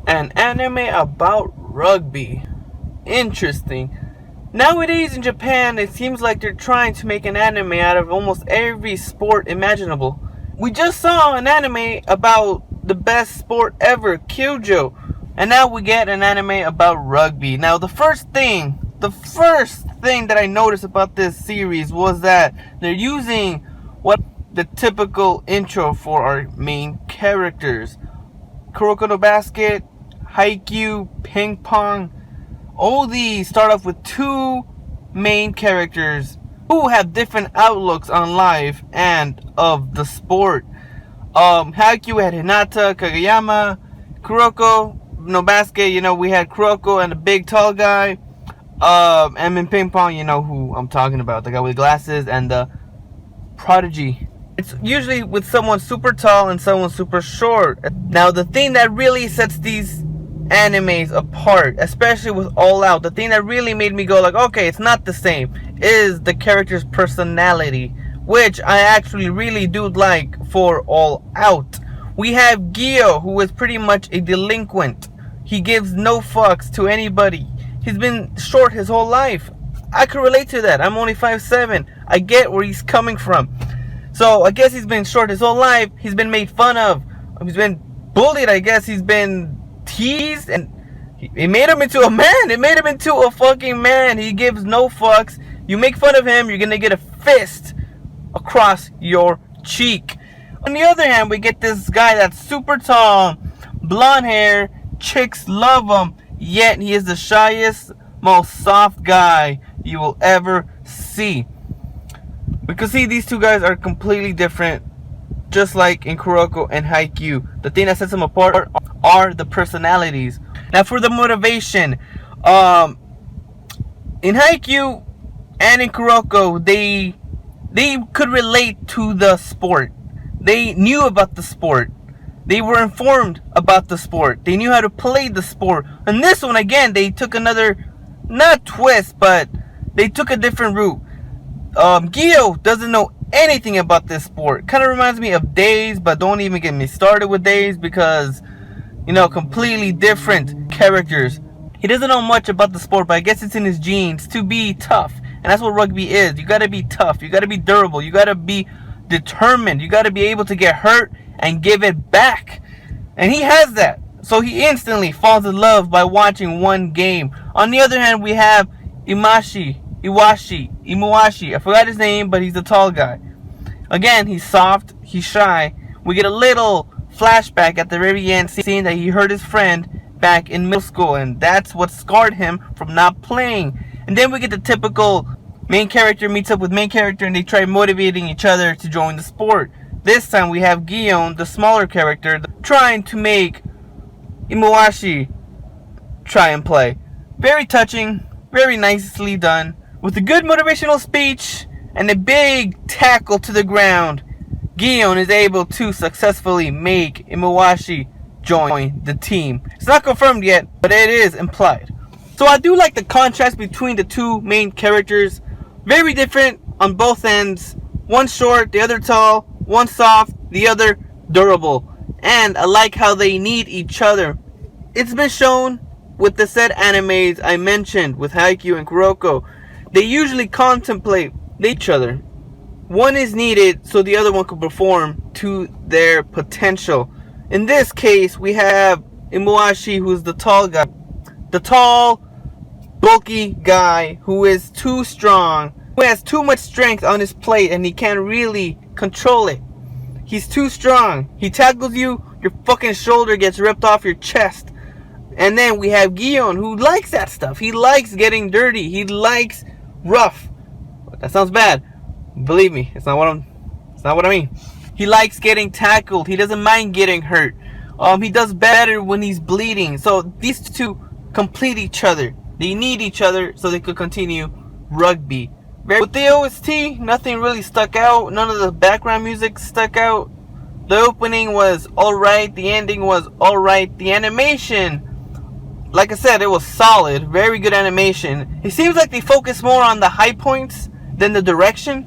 An anime about rugby. Interesting. Nowadays in Japan, it seems like they're trying to make an anime out of almost every sport imaginable. We just saw an anime about the best sport ever, Kyujo. And now we get an anime about rugby. Now the first thing that I noticed about this series was that they're using what the typical intro for our main characters. Kuroko no Basket, Haikyuu, Ping Pong. All these start off with two main characters who have different outlooks on life and of the sport. Haikyuu had Hinata, Kageyama. Kuroko no Basket, we had Kuroko and the big tall guy. And in Ping Pong, you know who I'm talking about, the guy with glasses and the prodigy. It's usually with someone super tall and someone super short. Now, the thing that really sets these animes apart, especially with All Out, the thing that really made me go like, okay, it's not the same, is the character's personality, which I actually really do like for All Out. We have Gyo, who is pretty much a delinquent. He gives no fucks to anybody. He's been short his whole life. I could relate to that. I'm only 5'7". I get where he's coming from. So I guess he's been short his whole life. He's been made fun of. He's been bullied, I guess. He's been teased. And it made him into a man. It made him into a fucking man. He gives no fucks. You make fun of him, you're going to get a fist across your cheek. On the other hand, we get this guy that's super tall, blonde hair. Chicks love him. Yet he is the shyest, most soft guy you will ever see. We can see these two guys are completely different, just like in Kuroko and Haikyuu. The thing that sets them apart are the personalities. Now for the motivation, in Haikyuu and in Kuroko, they could relate to the sport. They knew about the sport. They were informed about the sport. They knew how to play the sport. And this one, again, they took another, not twist, but they took a different route. Gyo doesn't know anything about this sport. Kind of reminds me of Days, but don't even get me started with Days because, completely different characters. He doesn't know much about the sport, but I guess it's in his genes to be tough. And that's what rugby is. You gotta be tough. You gotta be durable. You gotta be determined. You gotta be able to get hurt and give it back. And he has that. So he instantly falls in love by watching one game. On the other hand, we have Iwashi. I forgot his name, but he's the tall guy. Again, he's soft, he's shy. We get a little flashback at the very end, seeing that he hurt his friend back in middle school, and that's what scarred him from not playing. And then we get the typical main character meets up with main character, and they try motivating each other to join the sport. This time we have Gion, the smaller character, trying to make Iwashi try and play. Very touching, very nicely done. With a good motivational speech and a big tackle to the ground, Gion is able to successfully make Iwashi join the team. It's not confirmed yet, but it is implied. So I do like the contrast between the two main characters. Very different on both ends. One short, the other tall. One soft, the other durable. And I like how they need each other. It's been shown with the said animes I mentioned with Haikyuu and Kuroko. They usually contemplate each other. One is needed so the other one can perform to their potential. In this case, we have Iwashi, who's the tall guy. The tall, bulky guy who is too strong, who has too much strength on his plate and he can't really control it. He's too strong. He tackles you, your fucking shoulder gets ripped off your chest. And then we have Gion, who likes that stuff. He likes getting dirty. He likes rough. That sounds bad. Believe me, it's not what I mean. He likes getting tackled. He doesn't mind getting hurt. He does better when he's bleeding. So these two complete each other. They need each other so they could continue rugby. With the OST, nothing really stuck out. None of the background music stuck out. The opening was alright. The ending was alright. The animation, like I said, it was solid. Very good animation. It seems like they focus more on the high points than the direction.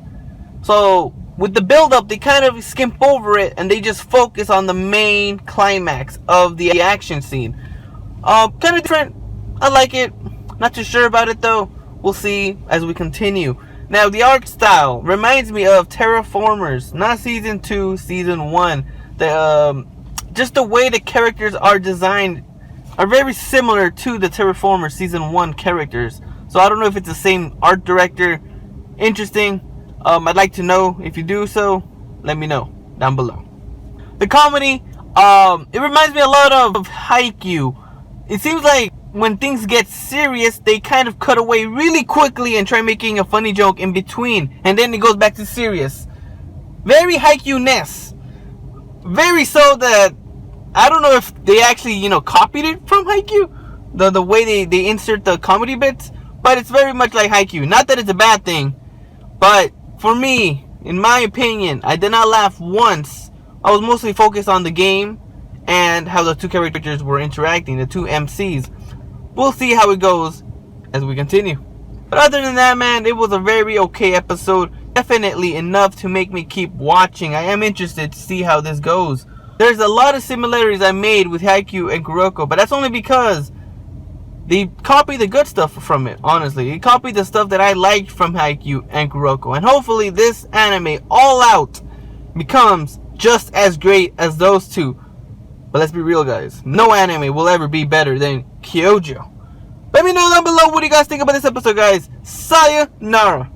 So with the build up, they kind of skimp over it and they just focus on the main climax of the action scene. Kind of different. I like it. Not too sure about it though. We'll see as we continue. Now, the art style reminds me of Terraformers, not season 2, season 1. Just the way the characters are designed are very similar to the Terraformers season 1 characters. So I don't know if it's the same art director. Interesting. I'd like to know. If you do so, let me know down below. The comedy, it reminds me a lot of Haikyuu. It seems like when things get serious, they kind of cut away really quickly and try making a funny joke in between, and then it goes back to serious. Very Haikyuu-ness. Very so that I don't know if they actually, copied it from Haikyuu, the way they insert the comedy bits, but it's very much like Haikyuu. Not that it's a bad thing, but for me, in my opinion, I did not laugh once. I was mostly focused on the game and how the two characters were interacting, the two MCs. We'll see how it goes as we continue. But other than that, man, it was a very okay episode. Definitely enough to make me keep watching. I am interested to see how this goes. There's a lot of similarities I made with Haikyuu and Kuroko, but that's only because they copied the good stuff from it, honestly. They copied the stuff that I liked from Haikyuu and Kuroko. And hopefully this anime, All Out, becomes just as great as those two. But let's be real, guys. No anime will ever be better than Kyojo. Let me know down below what you guys think about this episode, guys. Sayonara.